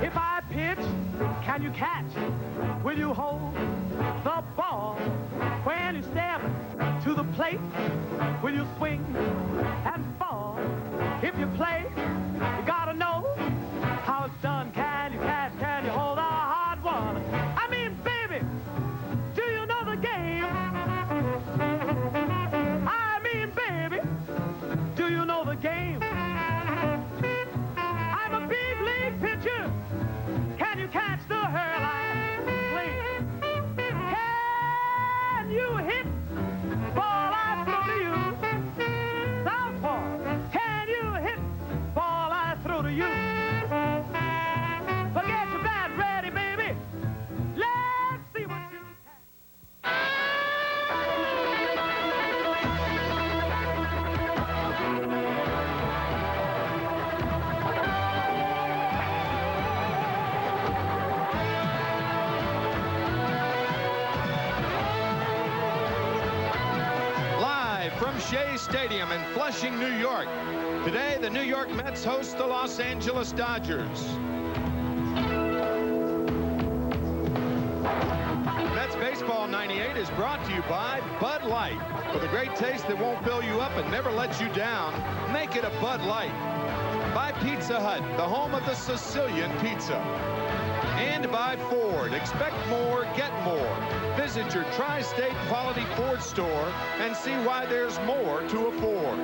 If I pitch, can you catch? Will you hold the ball? When you step to the plate, will you swing and fall? If you play, you gotta know how it's done. Can you catch? Can you hold a hard one? I mean, baby, do you know the game? I mean, baby, do you know the game? I'm a big league pitcher. Can you catch the hairline swing? Can you hit ball I throw to you? Southpaw, can you hit ball I throw to you? But get your bat ready, baby. Let's see what you from Shea Stadium in Flushing, New York. Today, the New York Mets host the Los Angeles Dodgers. Mets Baseball 98 is brought to you by Bud Light. For the great taste that won't fill you up and never let you down, make it a Bud Light. By Pizza Hut, the home of the Sicilian pizza. And by Ford. Expect more, get more. Visit your tri-state quality Ford store and see why there's more to afford.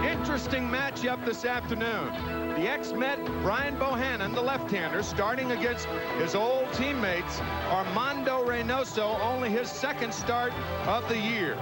Interesting matchup this afternoon. The ex-Met Brian Bohanon, the left-hander, starting against his old teammates Armando Reynoso, only his second start of the year.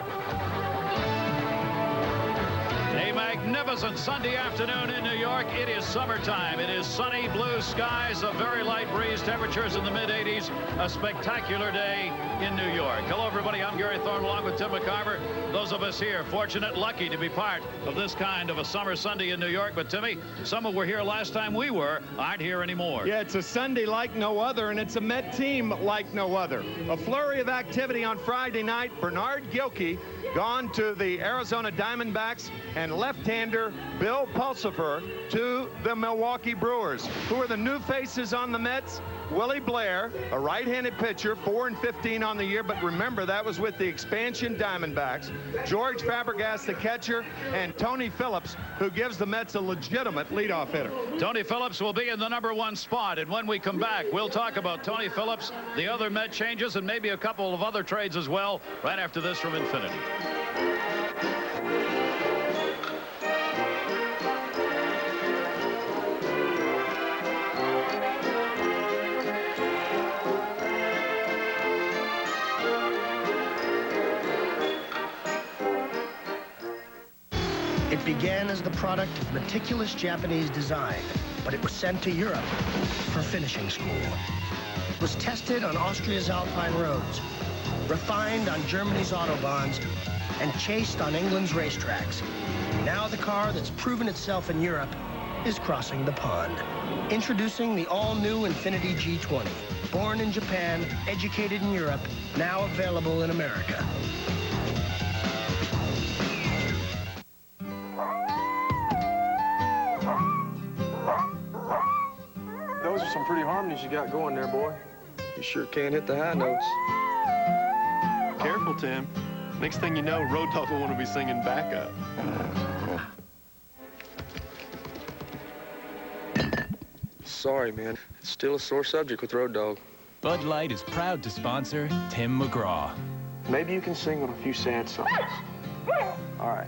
A magnificent Sunday afternoon in New York. It is summertime. It is sunny, blue skies, a very light breeze, temperatures in the mid-80s. A spectacular day in New York. Hello, everybody. I'm Gary Thorne along with Tim McCarver. Those of us here, fortunate, lucky to be part of this kind of a summer Sunday in New York. But, Timmy, some who were here last time we were aren't here anymore. Yeah, it's a Sunday like no other, and it's a Met team like no other. A flurry of activity on Friday night. Bernard Gilkey gone to the Arizona Diamondbacks, and left-hander Bill Pulsipher to the Milwaukee Brewers. Who are the new faces on the Mets? Willie Blair, a right-handed pitcher, 4-15 on the year, but remember, that was with the expansion Diamondbacks. George Fabregas, the catcher, and Tony Phillips, who gives the Mets a legitimate leadoff hitter. Tony Phillips will be in the #1 spot, and when we come back, we'll talk about Tony Phillips, the other Met changes, and maybe a couple of other trades as well, right after this from Infinity. It began as the product of meticulous Japanese design, but it was sent to Europe for finishing school. It was tested on Austria's Alpine roads, refined on Germany's autobahns, and chased on England's racetracks. Now the car that's proven itself in Europe is crossing the pond. Introducing the all-new Infiniti G20. Born in Japan, educated in Europe, now available in America. Those are some pretty harmonies you got going there, boy. You sure can hit the high notes. Careful, Tim. Next thing you know, Road Dogg will want to be singing backup. Sorry, man. It's still a sore subject with Road Dogg. Bud Light is proud to sponsor Tim McGraw. Maybe you can sing on a few sad songs. All right.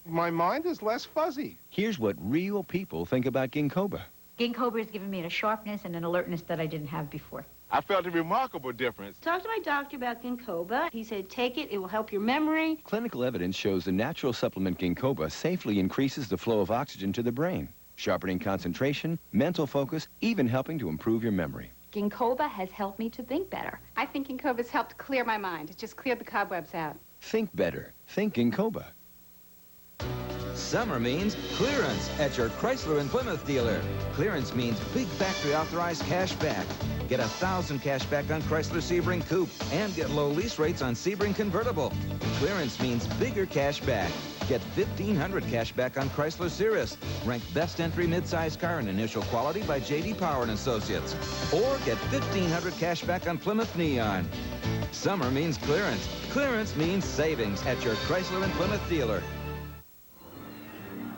My mind is less fuzzy. Here's what real people think about Ginkgoba. Ginkgoba has given me a sharpness and an alertness that I didn't have before. I felt a remarkable difference. Talked to my doctor about Ginkgoba. He said, take it, it will help your memory. Clinical evidence shows the natural supplement Ginkgoba safely increases the flow of oxygen to the brain, sharpening concentration, mental focus, even helping to improve your memory. Ginkgoba has helped me to think better. I think Ginkgoba's helped clear my mind. It's just cleared the cobwebs out. Think better. Think Ginkgoba. Summer means clearance at your Chrysler and Plymouth dealer. Clearance means big factory authorized cash back. Get $1,000 cash back on Chrysler Sebring Coupe and get low lease rates on Sebring Convertible. Clearance means bigger cash back. Get $1,500 cash back on Chrysler Cirrus, ranked best entry midsize car in initial quality by J.D. Power and Associates. Or get $1,500 cash back on Plymouth Neon. Summer means clearance. Clearance means savings at your Chrysler and Plymouth dealer.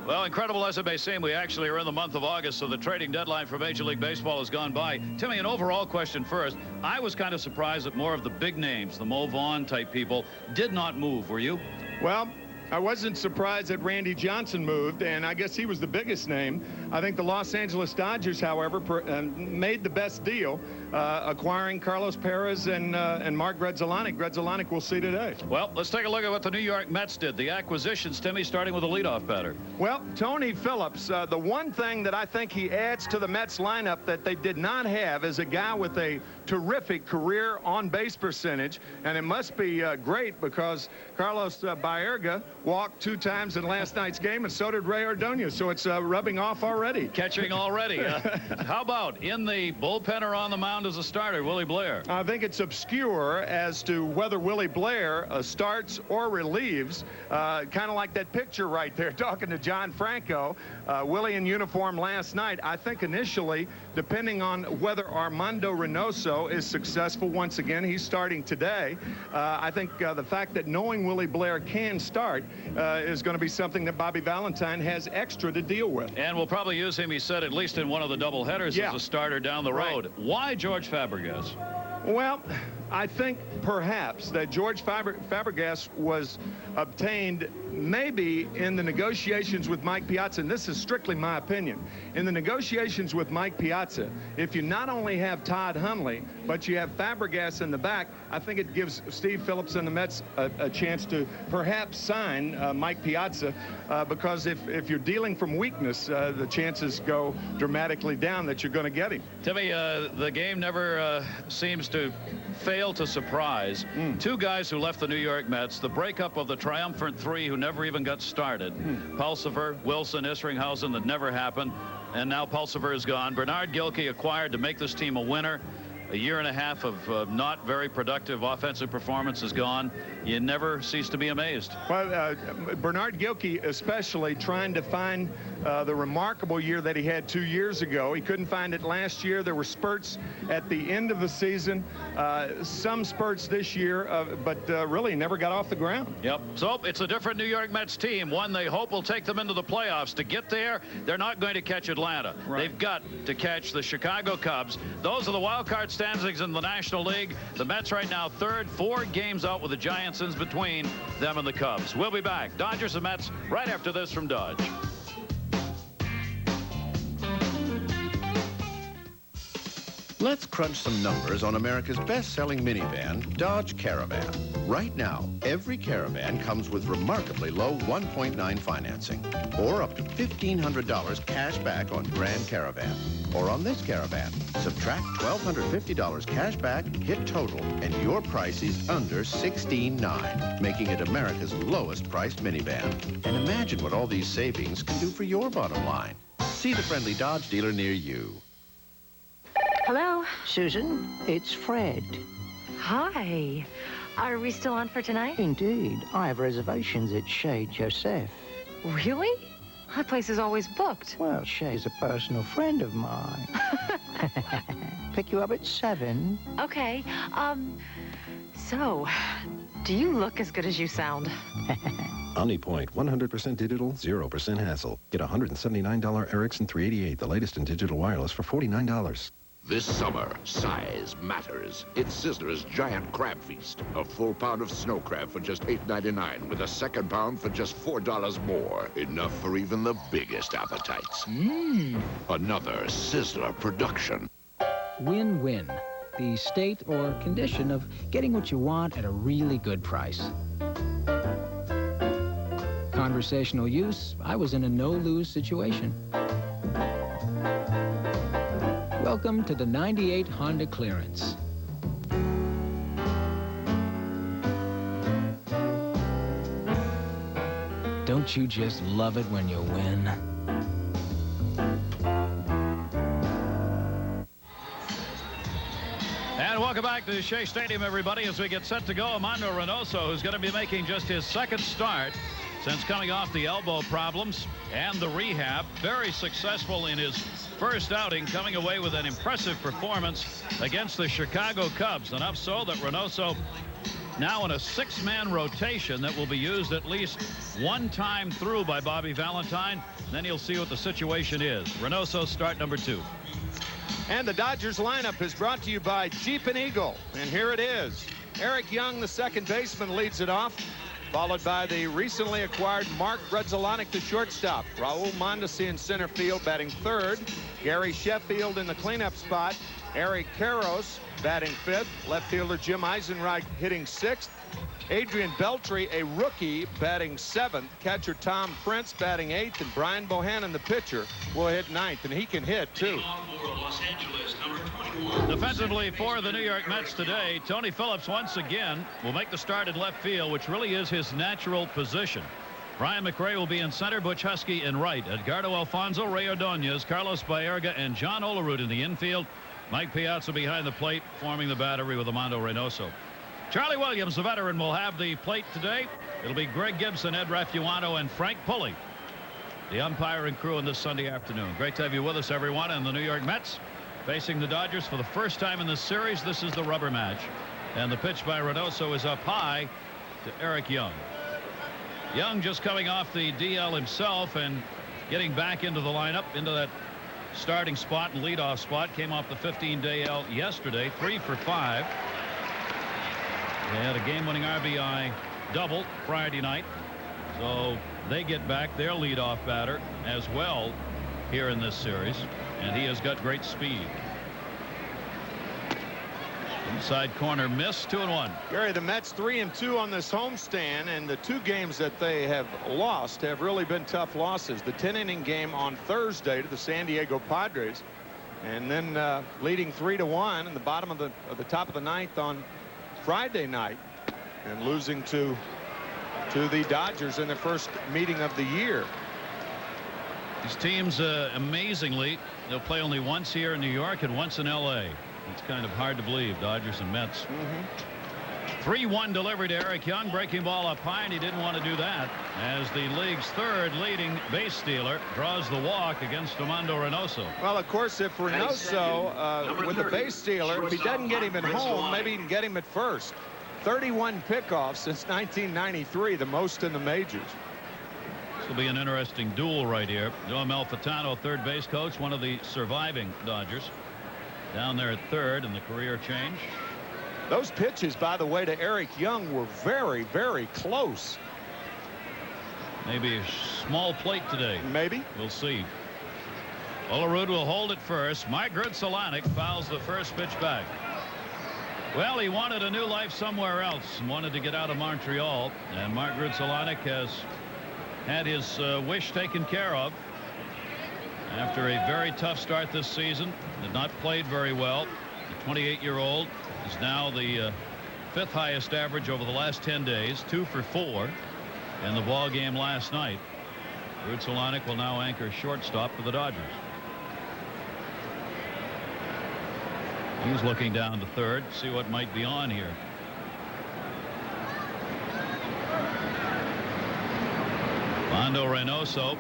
Well, incredible as it may seem, we actually are in the month of August, so the trading deadline for Major League Baseball has gone by. Timmy, an overall question first. I was kind of surprised that more of the big names, the Mo Vaughn type people, did not move. Were you? Well, I wasn't surprised that Randy Johnson moved, and I guess he was the biggest name. I think the Los Angeles Dodgers, however, made the best deal, acquiring Carlos Perez and Mark Grudzielanek. Grudzielanek we'll see today. Well, let's take a look at what the New York Mets did. The acquisitions, Timmy, starting with the leadoff batter. Well, Tony Phillips, the one thing that I think he adds to the Mets lineup that they did not have is a guy with a terrific career on-base percentage, and it must be great because Carlos Baerga walked 2 times in last night's game, and so did Ray Ordonez, so it's rubbing off already. Catching already. How about in the bullpen or on the mound as a starter, Willie Blair? I think it's obscure as to whether Willie Blair starts or relieves, kind of like that picture right there talking to John Franco. Willie in uniform last night. I think initially, depending on whether Armando Reynoso is successful once again, he's starting today. I think the fact that knowing Willie Blair can start is going to be something that Bobby Valentine has extra to deal with. And we'll probably use him, he said, at least in one of the doubleheaders as a starter down the road. Why George Fabregas? Well, I think perhaps that George Fabregas was obtained maybe in the negotiations with Mike Piazza, and this is strictly my opinion. In the negotiations with Mike Piazza, if you not only have Todd Hundley, but you have Fabregas in the back, I think it gives Steve Phillips and the Mets a chance to perhaps sign Mike Piazza, because if you're dealing from weakness, the chances go dramatically down that you're going to get him. Timmy, the game never seems to fail to surprise. 2 guys who left the New York Mets, the breakup of the triumphant 3 who never even got started. Pulsifer, Wilson, Isringhausen, that never happened, and now Pulsifer is gone. Bernard Gilkey acquired to make this team a winner. A year and a half of not very productive offensive performance is gone. You never cease to be amazed. Well, Bernard Gilkey especially trying to find the remarkable year that he had 2 years ago. He couldn't find it last year. There were spurts at the end of the season, some spurts this year, but really never got off the ground. Yep. So it's a different New York Mets team, one they hope will take them into the playoffs. To get there, they're not going to catch Atlanta. They've got to catch the Chicago Cubs. Those are the wild card standings in the National League. The Mets right now 3rd, 4 games out with the Giants in between them and the Cubs. We'll be back. Dodgers and Mets right after this from Dodge. Let's crunch some numbers on America's best-selling minivan, Dodge Caravan. Right now, every Caravan comes with remarkably low 1.9 financing, or up to $1,500 cash back on Grand Caravan. Or on this Caravan, subtract $1,250 cash back, hit total, and your price is under $16,900, making it America's lowest-priced minivan. And imagine what all these savings can do for your bottom line. See the friendly Dodge dealer near you. Hello? Susan, it's Fred. Hi. Are we still on for tonight? Indeed. I have reservations at Chez Joseph. Really? That place is always booked. Well, Shay's a personal friend of mine. Pick you up at 7. Okay. So, do you look as good as you sound? OmniPoint, 100% digital, 0% hassle. Get a $179 Ericsson 388, the latest in digital wireless, for $49. This summer, size matters. It's Sizzler's Giant Crab Feast. A full pound of snow crab for just $8.99 with a second pound for just $4 more. Enough for even the biggest appetites. Another Sizzler production. Win-win. The state or condition of getting what you want at a really good price. Conversational use, I was in a no-lose situation. Welcome to the 98 Honda Clearance. Don't you just love it when you win? And welcome back to Shea Stadium, everybody, as we get set to go. Armando Reynoso, who's going to be making just his second start since coming off the elbow problems and the rehab. Very successful in his first outing, coming away with an impressive performance against the Chicago Cubs. Enough so that Reynoso now in a 6-man rotation that will be used at least one time through by Bobby Valentine. Then he'll see what the situation is. Reynoso, start number 2. And the Dodgers lineup is brought to you by Jeep and Eagle. And here it is. Eric Young, the second baseman, leads it off, followed by the recently acquired Mark Grudzielanek, the shortstop. Raul Mondesi in center field, batting third. Gary Sheffield in the cleanup spot. Eric Karros batting fifth. Left fielder Jim Eisenreich hitting sixth. Adrian Beltre, a rookie, batting seventh. Catcher Tom Prince batting eighth. And Brian Bohanon, the pitcher, will hit ninth. And he can hit, too. Defensively for the New York Mets today, Tony Phillips once again will make the start at left field, which really is his natural position. Brian McRae will be in center, Butch Husky in right. Edgardo Alfonzo, Ray Ordonez, Carlos Baerga, and John Olerud in the infield. Mike Piazza behind the plate, forming the battery with Armando Reynoso. Charlie Williams, the veteran, will have the plate today. It'll be Greg Gibson, Ed Rafuano, and Frank Pulley, the umpiring crew in this Sunday afternoon. Great to have you with us, everyone. And the New York Mets facing the Dodgers for the first time in this series. This is the rubber match. And the pitch by Reynoso is up high to Eric Young. Young just coming off the DL himself and getting back into the lineup, into that starting spot and leadoff spot. Came off the 15-day L yesterday, 3 for 5. They had a game-winning RBI double Friday night. So they get back their leadoff batter as well here in this series. And he has got great speed. Inside corner miss, 2-1. Gary, the Mets 3-2 on this homestand, and the 2 games that they have lost have really been tough losses. The 10-inning game on Thursday to the San Diego Padres, and then leading 3-1 in the bottom of the top of the ninth on Friday night, and losing to the Dodgers in their first meeting of the year. These teams, amazingly, they'll play only once here in New York and once in L.A. It's kind of hard to believe, Dodgers and Mets. 3-1 delivery to Eric Young, breaking ball up high, and he didn't want to do that as the league's third leading base stealer draws the walk against Armando Reynoso. Well, of course, if Reynoso with the base stealer, if he doesn't get him at home, maybe he can get him at first. 31 pickoffs since 1993, the most in the majors. This will be an interesting duel right here. Joe Malfitano, third base coach, one of the surviving Dodgers, down there at third in the career change. Those pitches, by the way, to Eric Young were very, very close. Maybe a small plate today. Maybe. We'll see. Olerud will hold it first. Mike Grudzielanek fouls the first pitch back. Well, he wanted a new life somewhere else and wanted to get out of Montreal. And Mark Grudzielanek has had his wish taken care of after a very tough start this season. Did not played very well. The 28-year-old is now the 5th highest average over the last 10 days, 2 for 4 in the ball game last night. Grudzielanek will now anchor shortstop for the Dodgers. He's looking down to third, see what might be on here. Armando Reynoso,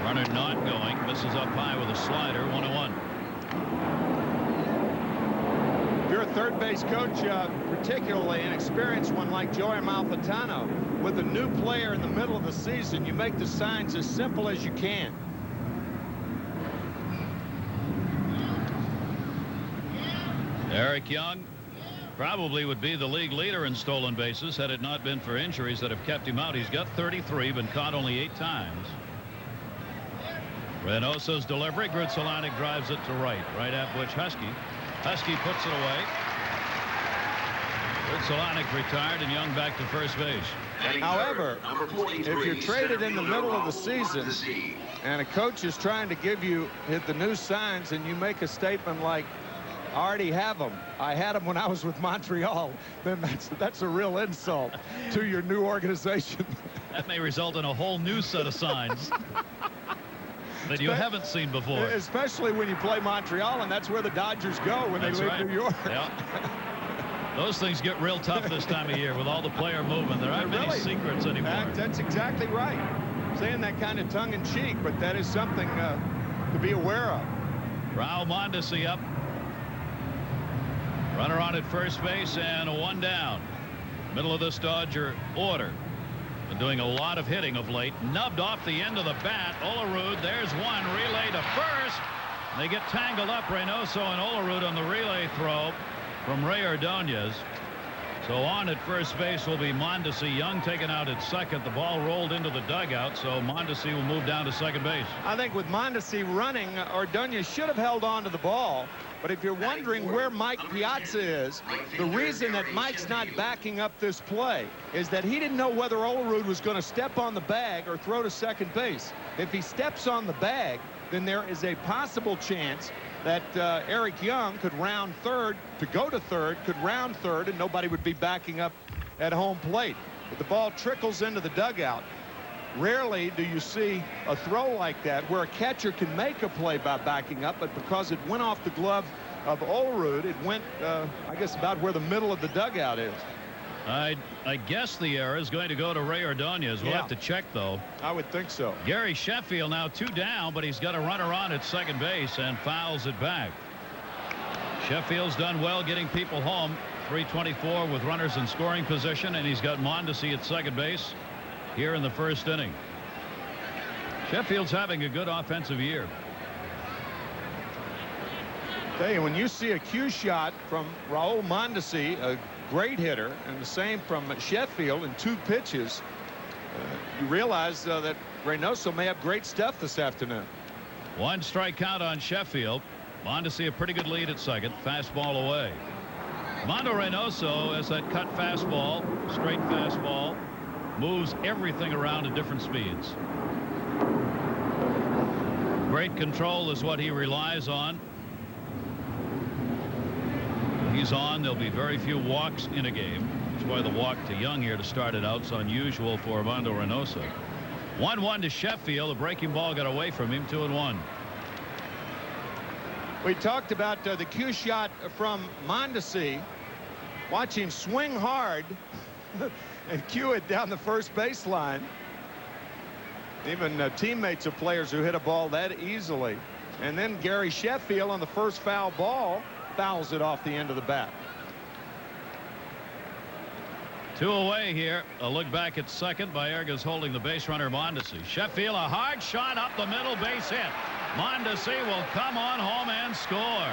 runner not going, misses up high with a slider, 1-1. If you're a third base coach, particularly an experienced one like Joey Malfitano, with a new player in the middle of the season, you make the signs as simple as you can. Eric Young probably would be the league leader in stolen bases had it not been for injuries that have kept him out. He's got 33, been caught only 8 times. Reynoso's delivery. Grudzielanek drives it to right at Butch Husky. Husky puts it away. Grudzielanek retired and Young back to first base. However, if you're traded in the middle of the season and a coach is trying to give you the new signs and you make a statement like, I already have them, I had them when I was with Montreal, then that's a real insult to your new organization. That may result in a whole new set of signs that you haven't seen before. Especially when you play Montreal, and that's where the Dodgers go when they leave New York. Yeah. Those things get real tough this time of year with all the player movement. There aren't many secrets anymore. That's exactly right. Saying that kind of tongue-in-cheek, but that is something to be aware of. Raul Mondesi up. Runner on at first base and 1 down. Middle of this Dodger order. Been doing a lot of hitting of late. Nubbed off the end of the bat. Olerud, there's one. Relay to first. They get tangled up, Reynoso and Olerud on the relay throw from Ray Ordonez. So on at first base will be Mondesi. Young taken out at second. The ball rolled into the dugout, so Mondesi will move down to second base. I think with Mondesi running, Ordonez should have held on to the ball. But if you're wondering where Mike Piazza is, the reason that Mike's not backing up this play is that he didn't know whether Olerud was going to step on the bag or throw to second base. If he steps on the bag, then there is a possible chance that Eric Young could round third to go to third, could round third, and nobody would be backing up at home plate. But the ball trickles into the dugout. Rarely do you see a throw like that where a catcher can make a play by backing up, but because it went off the glove of Olerud, it went, I guess, about where the middle of the dugout is. I guess the error is going to go to Ray Ordonez. We'll have to check, though. I would think so. Gary Sheffield now 2 down, but he's got a runner on at second base and fouls it back. Sheffield's done well getting people home. 324 with runners in scoring position, and he's got Mondesi at second base here in the first inning. Sheffield's having a good offensive year. Tell you, when you see a cue shot from Raul Mondesi, a great hitter, and the same from Sheffield in 2 pitches, you realize that Reynoso may have great stuff this afternoon. 1 strike count on Sheffield. Mondesi a pretty good lead at second. Fastball away. Mondo Reynoso has that cut fastball, straight fastball, moves everything around at different speeds. Great control is what he relies on. He's on. There'll be very few walks in a game. That's why the walk to Young here to start it out is unusual for Armando Reynoso. 1-1 to Sheffield. The breaking ball got away from him. 2-1. We talked about the cue shot from Mondesi. Watch him swing hard and cue it down the first baseline. Even teammates of players who hit a ball that easily. And then Gary Sheffield on the first foul ball fouls it off the end of the bat. 2 away here. A look back at second. Baerga's holding the base runner Mondesi. Sheffield a hard shot up the middle, base hit. Mondesi will come on home and score.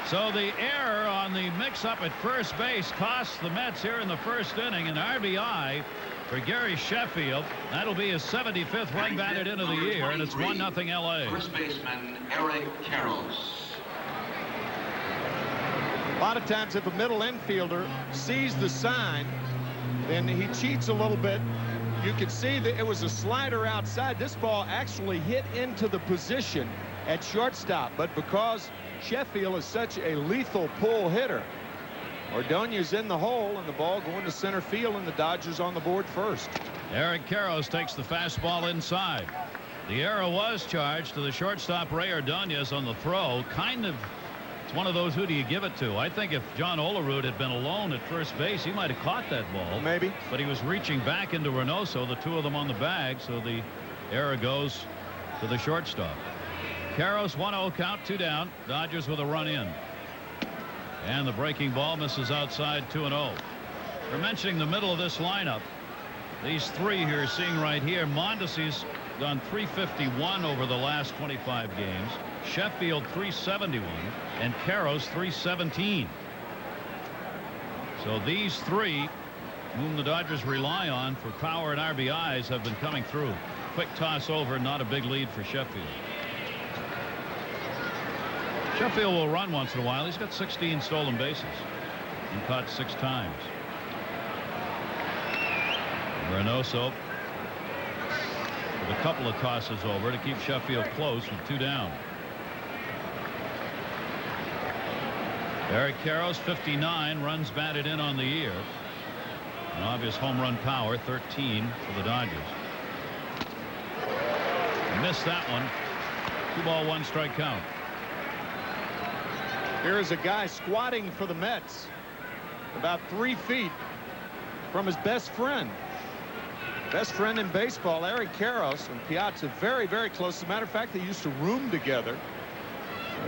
So the error on the mix-up at first base costs the Mets here in the first inning an RBI for Gary Sheffield. That'll be his 75th run batted into the year, and it's 1-0 LA. First baseman Eric Karros. A lot of times if a middle infielder sees the sign, then he cheats a little bit. You can see that it was a slider outside. This ball actually hit into the position at shortstop, but because Sheffield is such a lethal pull hitter, Ordonez in the hole and the ball going to center field, and the Dodgers on the board first. Eric Karros takes the fastball inside. The error was charged to the shortstop Ray Ordonez on the throw. It's one of those, who do you give it to? I think if John Olerud had been alone at first base, he might have caught that ball. Maybe. But he was reaching back into Reynoso, the 2 of them on the bag, so the error goes to the shortstop. Karros 1-0 count, 2 down. Dodgers with a run in. And the breaking ball misses outside, 2-0. We're mentioning the middle of this lineup. These 3 you're seeing right here. Mondesi's done .351 over the last 25 games. Sheffield .371 and Karros .317. So these 3, whom the Dodgers rely on for power and RBIs, have been coming through. Quick toss over, not a big lead for Sheffield. Sheffield will run once in a while. He's got 16 stolen bases and caught 6 times. Reynoso with a couple of tosses over to keep Sheffield close with 2 down. Eric Karros 59 runs batted in on the year. An obvious home run power, 13 for the Dodgers. Missed that one. 2-ball 1 strike count. Here is a guy squatting for the Mets. about 3 feet from his best friend. Best friend in baseball, Eric Karros, and Piazza very, very close. As a matter of fact, they used to room together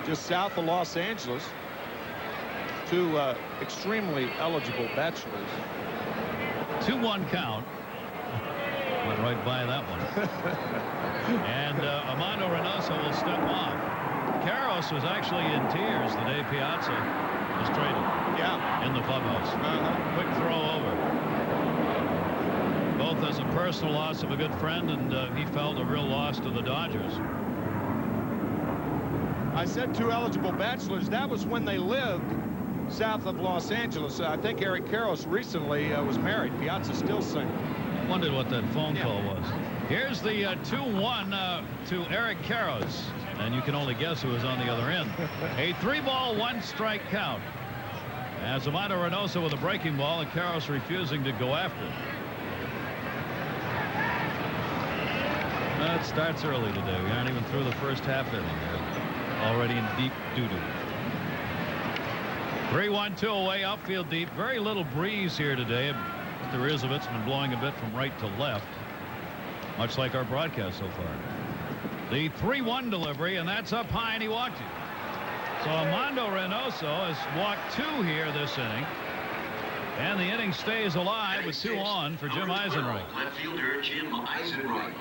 just south of Los Angeles. Two extremely eligible bachelors. 2-1 count. Went right by that one. And Armando Reynoso will step off. Karros was actually in tears the day Piazza was traded. Yeah. In the clubhouse. Quick throw over. Both as a personal loss of a good friend, and he felt a real loss to the Dodgers. I said 2 eligible bachelors. That was when they lived south of Los Angeles. I think Eric Karros recently was married. Piazza's still single. Wondered what that phone call was. Here's the 2-1 to Eric Karros, and you can only guess who was on the other end. A 3-ball, 1-strike count. As Armando Reynoso with a breaking ball, and Karros refusing to go after it. It starts early today. We aren't even through the first half inning. Already in deep doo-doo. 3-1-2 away, outfield deep. Very little breeze here today. If there is of it's been blowing a bit from right to left, much like our broadcast so far. The 3-1 delivery, and that's up high, and he walked it. So Armando Reynoso has walked 2 here this inning, and the inning stays alive with 2 on for Jim Eisenreich. Left fielder Jim Eisenreich.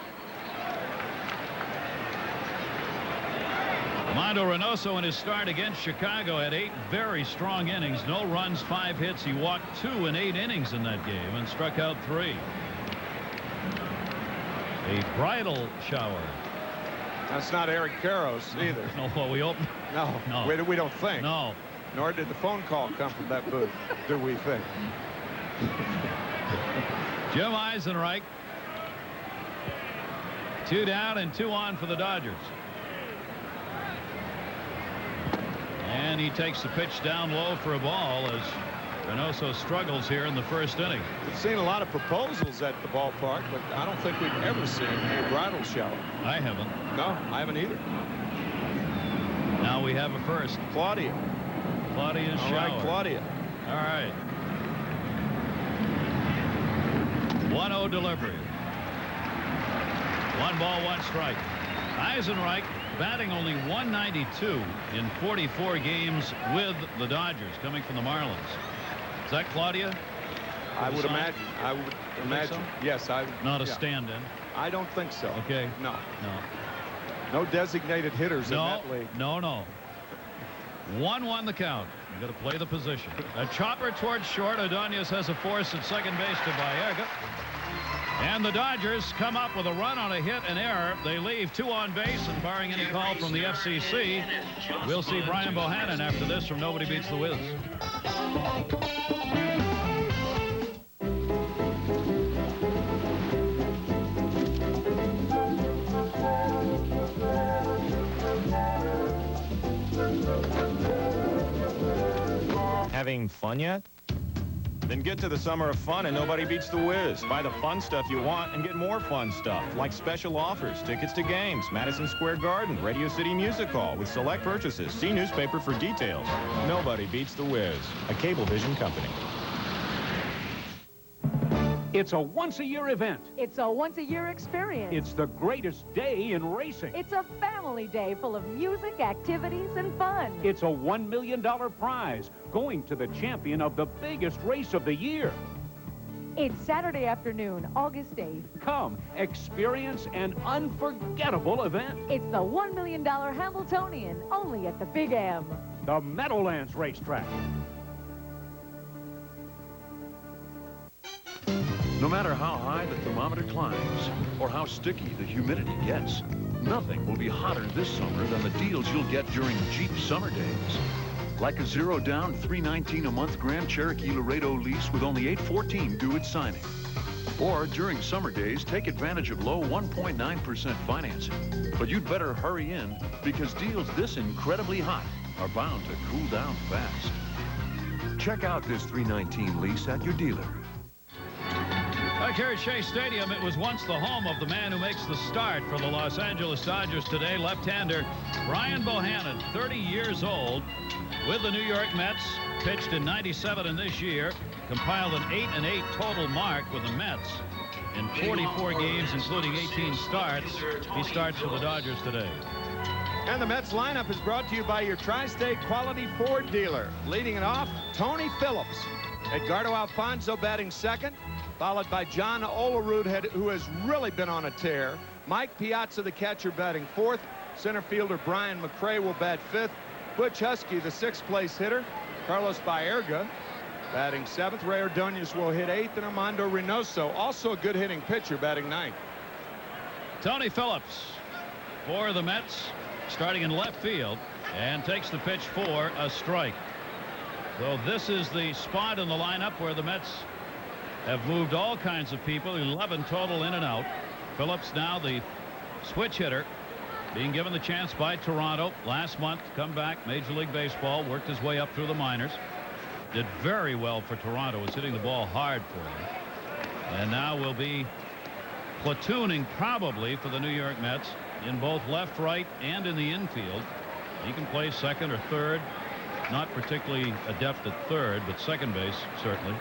Armando Reynoso in his start against Chicago had 8 very strong innings. No runs, 5 hits. He walked 2 in 8 innings in that game and struck out 3. A bridal shower. That's not Eric Karros either. No, well, we hope. No, we don't think. No. Nor did the phone call come from that booth, do we think? Jim Eisenreich. 2 down and 2 on for the Dodgers. And he takes the pitch down low for a ball as Reynoso struggles here in the first inning. We've seen a lot of proposals at the ballpark, but I don't think we've ever seen a bridal shower. I haven't. No, I haven't either. Now we have a first. Claudia. Claudia's shower. All right, Claudia. All right. 1-0 delivery. 1 ball, 1 strike. Eisenreich batting only .192 in 44 games with the Dodgers, coming from the Marlins. Is that Claudia? I would imagine. I would imagine. So? Yes, I. Not a stand-in. I don't think so. Okay. No. No. No designated hitters in that league. No. 1-1 the count. You got to play the position. A chopper towards short. Ordonez has a force at second base to Baerga. And the Dodgers come up with a run on a hit and error. They leave 2 on base, and barring any call from the FCC, we'll see Brian Bohanon after this from Nobody Beats the Wiz. Having fun yet? Then get to the Summer of Fun and Nobody Beats the Wiz. Buy the fun stuff you want and get more fun stuff, like special offers, tickets to games, Madison Square Garden, Radio City Music Hall with select purchases. See newspaper for details. Nobody Beats the Wiz, a Cablevision company. It's a once-a-year event. It's a once-a-year experience. It's the greatest day in racing. It's a family day full of music, activities, and fun. It's a $1 million prize going to the champion of the biggest race of the year. It's Saturday afternoon, August 8th. Come, experience an unforgettable event. It's the $1 million Hamiltonian, only at the Big M. The Meadowlands Racetrack. No matter how high the thermometer climbs or how sticky the humidity gets, nothing will be hotter this summer than the deals you'll get during Jeep Summer Days. Like a zero-down $319 a month Grand Cherokee Laredo lease with only $814 due at signing. Or during Summer Days, take advantage of low 1.9% financing. But you'd better hurry in because deals this incredibly hot are bound to cool down fast. Check out this $319 lease at your dealer. Back here at Shea Stadium, it was once the home of the man who makes the start for the Los Angeles Dodgers today, left-hander Brian Bohanon, 30 years old, with the New York Mets. pitched in 97 and this year compiled an 8-8 total mark with the Mets in 44 games, including 18 starts. He starts for the Dodgers today. And the Mets lineup is brought to you by your Tri-State Quality Ford dealer. Leading it off, Tony Phillips. Edgardo Alfonzo batting second, followed by John Olerud, who has really been on a tear. Mike Piazza, the catcher, batting fourth. Center fielder Brian McRae will bat fifth. Butch Husky, the sixth-place hitter. Carlos Baerga batting seventh. Ray Ordonez will hit eighth, and Armando Reynoso, also a good hitting pitcher, batting ninth. Tony Phillips for the Mets, starting in left field, and takes the pitch for a strike. So this is the spot in the lineup where the Mets have moved all kinds of people, 11 total in and out. Phillips now the switch hitter, being given the chance by Toronto last month to come back. Major League Baseball, worked his way up through the minors. Did very well for Toronto, was hitting the ball hard for him. And now will be platooning probably for the New York Mets in both left, right, and in the infield. He can play second or third. Not particularly adept at third, but second base certainly.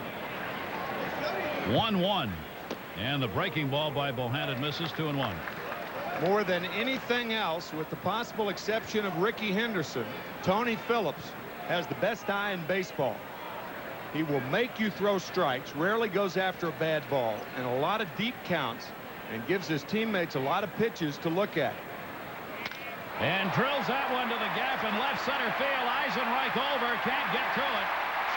1-1. And the breaking ball by Bohanon misses. 2-1. More than anything else, with the possible exception of Ricky Henderson, Tony Phillips has the best eye in baseball. He will make you throw strikes, rarely goes after a bad ball, and a lot of deep counts, and gives his teammates a lot of pitches to look at. And drills that one to the gap in left center field. Eisenreich over, can't get to it.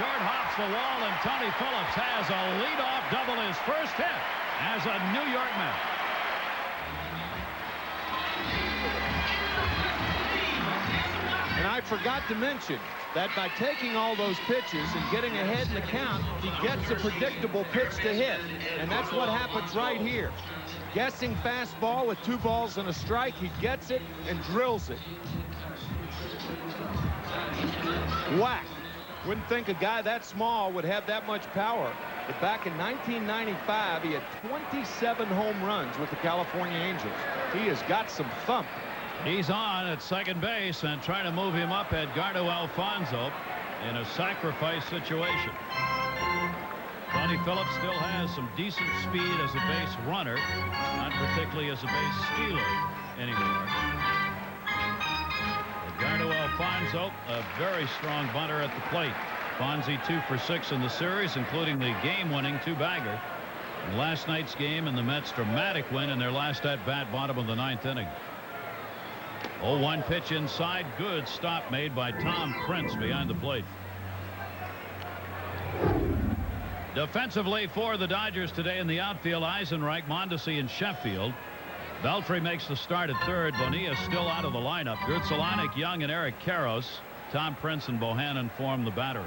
Short hops the wall, and Tony Phillips has a leadoff double, his first hit as a New York Met. And I forgot to mention that by taking all those pitches and getting ahead in the count, he gets a predictable pitch to hit. And that's what happens right here. Guessing fastball with 2 balls and a strike, he gets it and drills it. Whack. Wouldn't think a guy that small would have that much power. But back in 1995, he had 27 home runs with the California Angels. He has got some thump. He's on at second base, and trying to move him up Edgardo Alfonzo in a sacrifice situation. Tony Phillips still has some decent speed as a base runner, not particularly as a base stealer anymore. Edgardo Alfonzo, a very strong bunter at the plate. Fonzie 2 for 6 in the series, including the game-winning 2-bagger in last night's game, and the Mets' dramatic win in their last at-bat, bottom of the 9th inning. 0-1 pitch inside. Good stop made by Tom Prince behind the plate. Defensively for the Dodgers today in the outfield, Eisenreich, Mondesi, and Sheffield. Beltry makes the start at third. Bonilla still out of the lineup. Grutzelanek, Young, and Eric Karros. Tom Prince and Bohanon form the battery.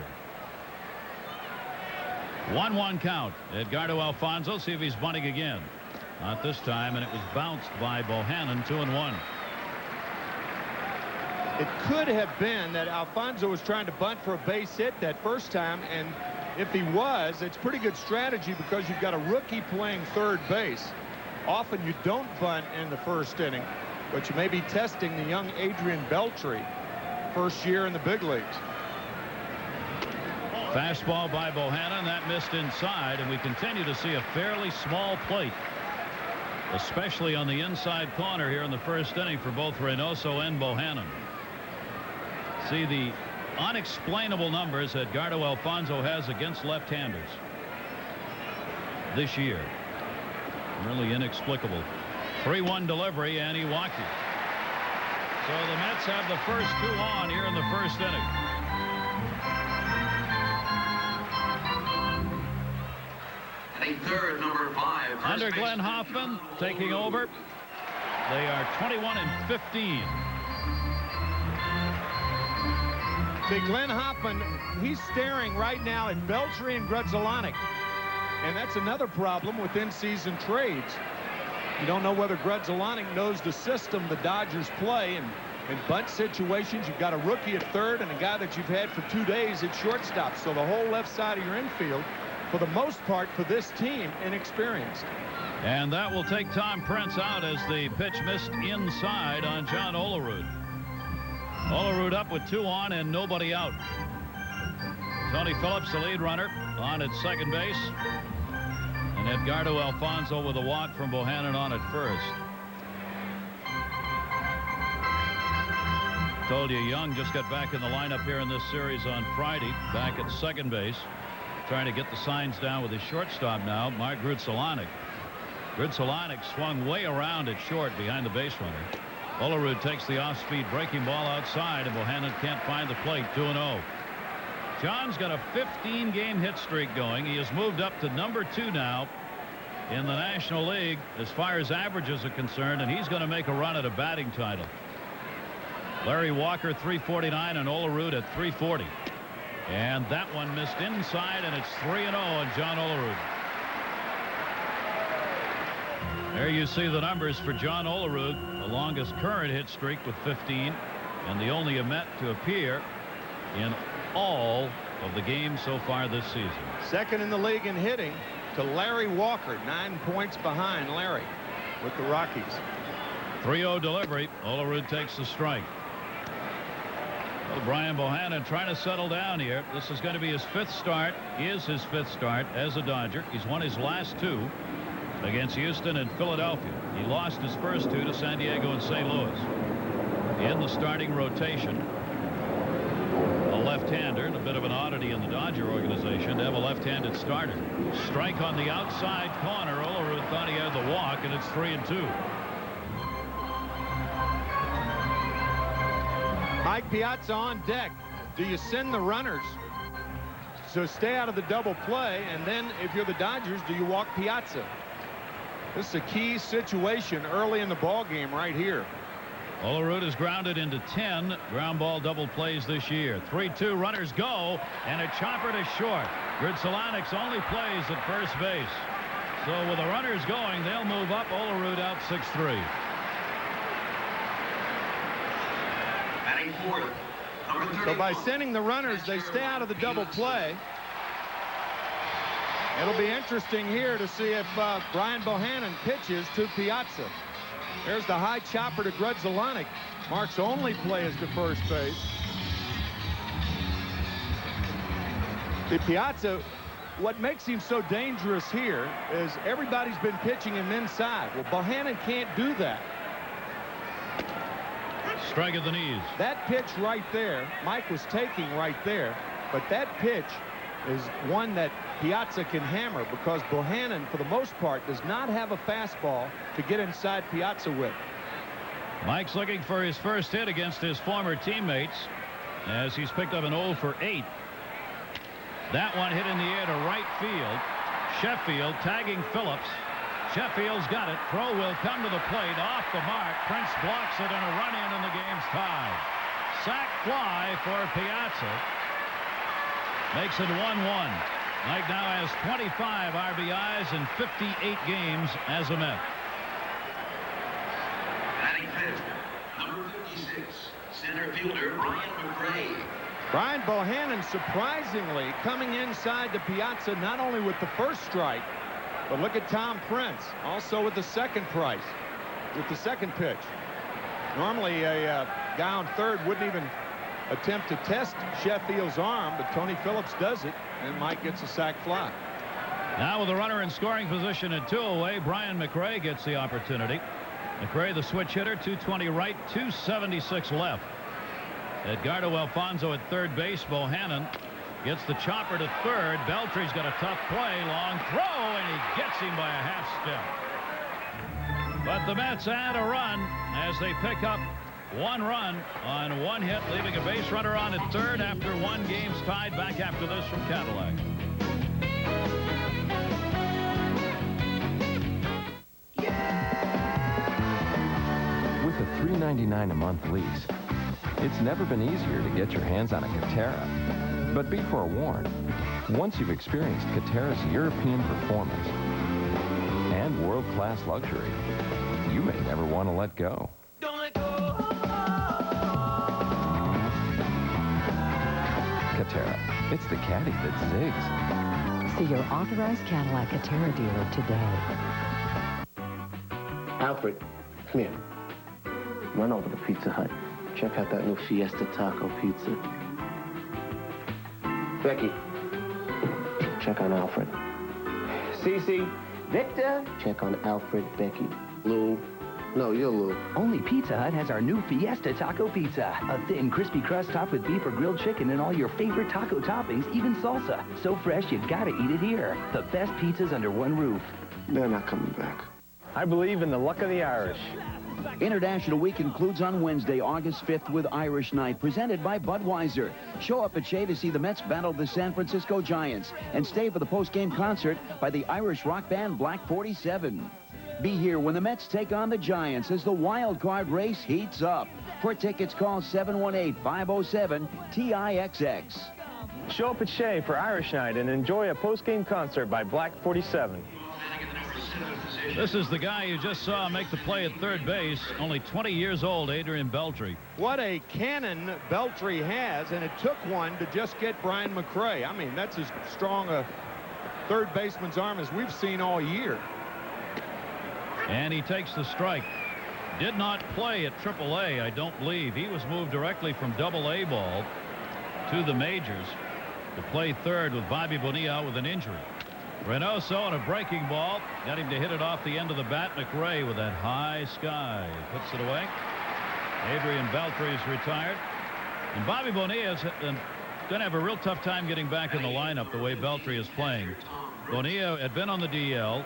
1-1 count. Edgardo Alfonzo, see if he's bunting again. Not this time, and it was bounced by Bohanon. 2-1. It could have been that Alfonzo was trying to bunt for a base hit that first time, and if he was, it's pretty good strategy because you've got a rookie playing third base. Often you don't bunt in the first inning, but you may be testing the young Adrian Beltry, first year in the big leagues. Fastball by Bohanon, that missed inside, and we continue to see a fairly small plate, especially on the inside corner here in the first inning for both Reynoso and Bohanon. See the unexplainable numbers that Edgardo Alfonzo has against left-handers this year. Really inexplicable. 3-1 delivery, and he walked it. So the Mets have the first 2 on here in the first inning. Third, number 5. Under Glenn Hoffman taking over. They are 21-15. See, Glenn Hoffman, he's staring right now at Beltry and Grutzelanek. And that's another problem with in-season trades. You don't know whether Grutzelanek knows the system the Dodgers play. And in bunt situations, you've got a rookie at third and a guy that you've had for 2 days at shortstop. So the whole left side of your infield, for the most part, for this team, inexperienced. And that will take Tom Prince out as the pitch missed inside on John Olerud. Olerud up with 2 on and nobody out. Tony Phillips, the lead runner, on at second base. And Edgardo Alfonso with a walk from Bohanon on at first. Told you, Young just got back in the lineup here in this series on Friday, back at second base, trying to get the signs down with his shortstop now, Mark Grudzielanek. Grudzielanek swung way around at short behind the base runner. Olerud takes the off-speed breaking ball outside, and Bohanon can't find the plate. 2-0. John's got a 15-game hit streak going. He has moved up to number 2 now in the National League as far as averages are concerned, and he's going to make a run at a batting title. Larry Walker 349 and Olerud at 340. And that one missed inside, and it's 3-0 on John Olerud. There you see the numbers for John Olerud, the longest current hit streak with 15, and the only Met to appear in all of the games so far this season. Second in the league in hitting to Larry Walker, 9 points behind Larry with the Rockies. 3-0 delivery. Olerud takes the strike. Well, Brian Bohanon trying to settle down here. This is going to be his 5th start. Is his 5th start as a Dodger. He's won his last 2 against Houston and Philadelphia. He lost his first 2 to San Diego and St. Louis. In the starting rotation, a left-hander, and a bit of an oddity in the Dodger organization to have a left-handed starter. Strike on the outside corner. Olerud thought he had the walk, and it's 3-2. Mike Piazza on deck. Do you send the runners so stay out of the double play, and then if you're the Dodgers, do you walk Piazza? This is a key situation early in the ball game right here. Olerud is grounded into 10 ground ball double plays this year. 3-2, runners go, and a chopper to short. Grudzielanek only plays at first base. So with the runners going, they'll move up. Olerud out 6-3. Batting fourth, number 34. So by sending the runners, they stay out of the double play. It'll be interesting here to see if Brian Bohanon pitches to Piazza. There's the high chopper to Grudzielanek. Mark's only play is to first base. The Piazza, what makes him so dangerous here is everybody's been pitching him inside. Well, Bohanon can't do that. Strike at the knees. That pitch right there, Mike was taking right there, but that pitch is one that Piazza can hammer because Bohanon, for the most part, does not have a fastball to get inside Piazza with. Mike's looking for his first hit against his former teammates as he's picked up an 0 for 8. That one hit in the air to right field. Sheffield tagging Phillips. Sheffield's got it. Throw will come to the plate. Off the mark. Prince blocks it, and a run in, and the game's tied. Sac fly for Piazza. Makes it 1-1. Mike now has 25 RBIs in 58 games as a Met. Batting fifth, number 56, center fielder Brian McRae. Brian Bohanon surprisingly coming inside the Piazza not only with the first strike, but look at Tom Prince also with the second pitch. Normally a guy on third wouldn't even attempt to test Sheffield's arm, but Tony Phillips does it, and Mike gets a sac fly. Now with a runner in scoring position at 2 away, Brian McRae gets the opportunity. McRae, the switch hitter, 220 right, 276 left. Edgardo Alfonso at third base. Bohanon gets the chopper to third. Beltry's got a tough play, long throw, and he gets him by a half step. But the Mets add a run as they pick up 1 run on 1 hit, leaving a base runner on at third after 1 game's tied. Back after this from Cadillac. With a $3.99 a month lease, it's never been easier to get your hands on a Catera. But be forewarned, once you've experienced Catera's European performance and world-class luxury, you may never want to let go. Catera. It's the caddy that zigs. See your authorized Cadillac Catera dealer today. Alfred, come here. Run over to Pizza Hut. Check out that new Fiesta Taco Pizza. Becky, check on Alfred. Cece, Victor. Check on Alfred, Becky. Lou. No, you're Lou. Only Pizza Hut has our new Fiesta Taco Pizza. A thin, crispy crust topped with beef or grilled chicken and all your favorite taco toppings, even salsa. So fresh, you gotta eat it here. The best pizzas under one roof. They're not coming back. I believe in the luck of the Irish. International Week concludes on Wednesday, August 5th with Irish Night, presented by Budweiser. Show up at Shea to see the Mets battle the San Francisco Giants, and stay for the post-game concert by the Irish rock band Black 47. Be here when the Mets take on the Giants as the wild card race heats up. For tickets, call 718-507-TIXX. Show up at Shea for Irish Night and enjoy a post-game concert by Black 47. This is the guy you just saw make the play at third base, only 20 years old, Adrian Beltre. What a cannon Beltre has, and it took one to just get Brian McRae. I mean, that's as strong a third baseman's arm as we've seen all year. And he takes the strike. Did not play at AAA, I don't believe. He was moved directly from AA ball to the majors to play third with Bobby Bonilla with an injury. Reynoso on a breaking ball. Got him to hit it off the end of the bat. McRae with that high sky. Puts it away. Adrian Beltre is retired. And Bobby Bonilla is going to have a real tough time getting back in the lineup the way Beltre is playing. Bonilla had been on the DL.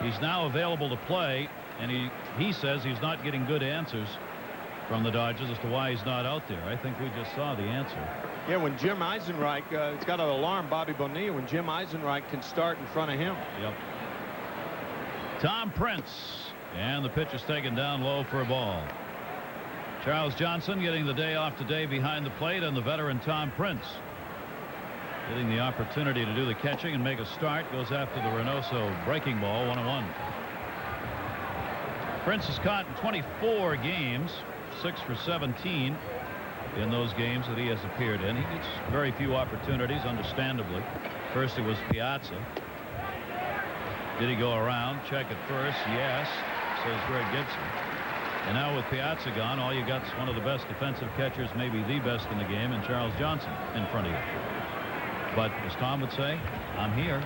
He's now available to play, and he says he's not getting good answers from the Dodgers as to why he's not out there. I think we just saw the answer. Yeah, when Jim Eisenreich, it's got to alarm Bobby Bonilla when Jim Eisenreich can start in front of him. Yep. Tom Prince, and the pitch is taken down low for a ball. Charles Johnson getting the day off today behind the plate, and the veteran Tom Prince getting the opportunity to do the catching and make a start. Goes after the Reynoso breaking ball, 1-1. Prince has caught in 24 games, 6 for 17 in those games that he has appeared in. He gets very few opportunities, understandably. First it was Piazza. Did he go around? Check at first. Yes, says Greg Gibson. And now with Piazza gone, all you got is one of the best defensive catchers, maybe the best in the game, and Charles Johnson in front of you. But as Tom would say, I'm here.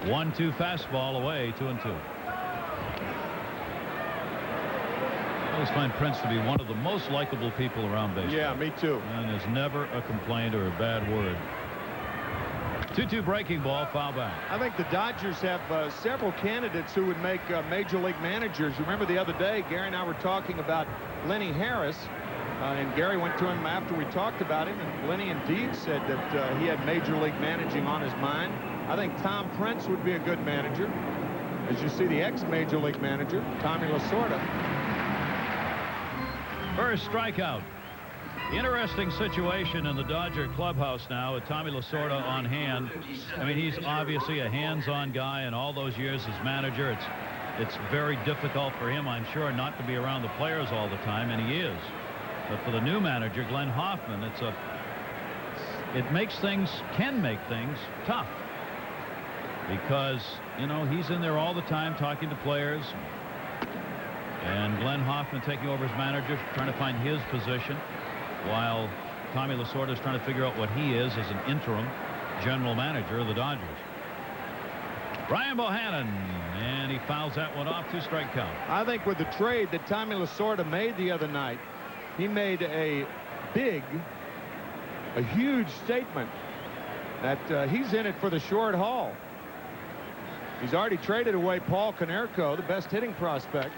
1-2 fastball away, 2-2. I always find Prince to be one of the most likable people around baseball. Yeah, me too. And there's never a complaint or a bad word. 2-2 breaking ball, foul back. I think the Dodgers have several candidates who would make major league managers. Remember the other day, Gary and I were talking about Lenny Harris. And Gary went to him after we talked about him, and Lenny indeed said that he had major league managing on his mind. I think Tom Prince would be a good manager. As you see, the ex-major league manager, Tommy Lasorda. First strikeout. Interesting situation in the Dodger clubhouse now with Tommy Lasorda on hand. I mean, he's obviously a hands-on guy, and all those years as manager, it's very difficult for him, I'm sure, not to be around the players all the time, and he is. But for the new manager, Glenn Hoffman, it can make things tough. Because, you know, he's in there all the time talking to players. And Glenn Hoffman taking over as manager, trying to find his position, while Tommy Lasorda is trying to figure out what he is as an interim general manager of the Dodgers. Brian Bohanon, and he fouls that one off, 2-strike count. I think with the trade that Tommy Lasorda made the other night, he made a huge statement that he's in it for the short haul. He's already traded away Paul Konerko, the best hitting prospect.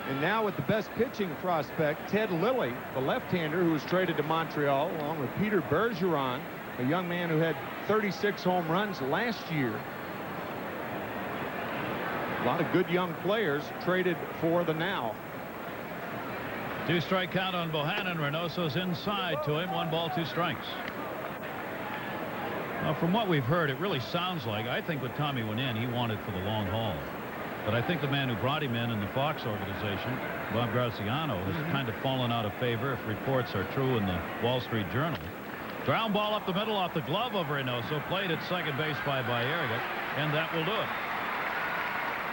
And now with the best pitching prospect, Ted Lilly, the left-hander who was traded to Montreal, along with Peter Bergeron, a young man who had 36 home runs last year. A lot of good young players traded for the now. 2-strike count on Bohanon. Reynoso's inside to him. 1 ball, 2 strikes. Now, from what we've heard, it really sounds like, I think when Tommy went in, he wanted for the long haul. But I think the man who brought him in the Fox organization, Bob Graziano, has kind of fallen out of favor, if reports are true in the Wall Street Journal. Ground ball up the middle off the glove of Reynoso, played at second base by Baerga, and that will do it.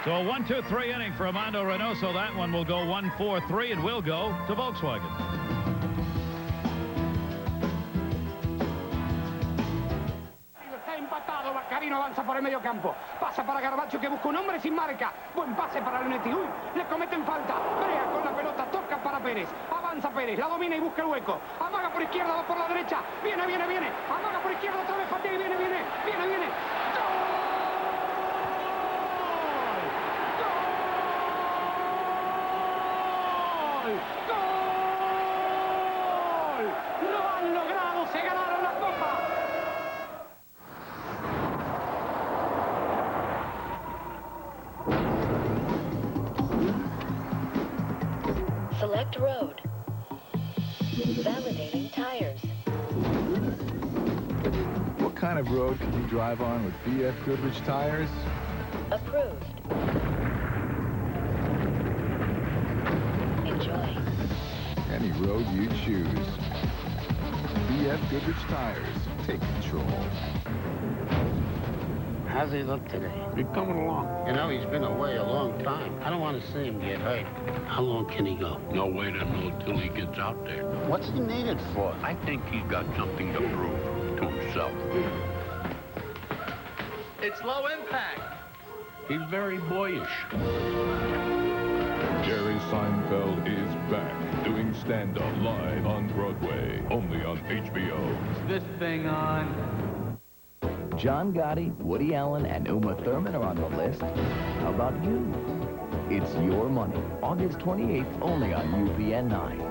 So a 1-2-3 inning for Armando Reynoso. That one will go 1-4-3 and will go to Volkswagen. Martino avanza por el medio campo. Pasa para Garbacho que busca un hombre sin marca. Buen pase para Leonetti. Uy, le cometen falta. Brea con la pelota, toca para Pérez. Avanza Pérez, la domina y busca el hueco. Amaga por izquierda, va por la derecha. Viene. Amaga por izquierda otra vez, patea y viene. ¡Lo han logrado! ¡Se ganaron la copa! Select road. Validating tires. What kind of road can you drive on with BF Goodrich tires? Approved. Enjoy. Any road you choose. BF Goodrich tires. Take control. How's he look today? He's coming along. You know, he's been away a long time. I don't want to see him get hurt. How long can he go? No way to know till he gets out there. What's he needed for? I think he's got something to prove to himself. It's low impact. He's very boyish. Jerry Seinfeld is back, doing stand-up live on Broadway, only on HBO. Is this thing on? John Gotti, Woody Allen, and Uma Thurman are on the list. How about you? It's Your Money, August 28th, only on UPN 9.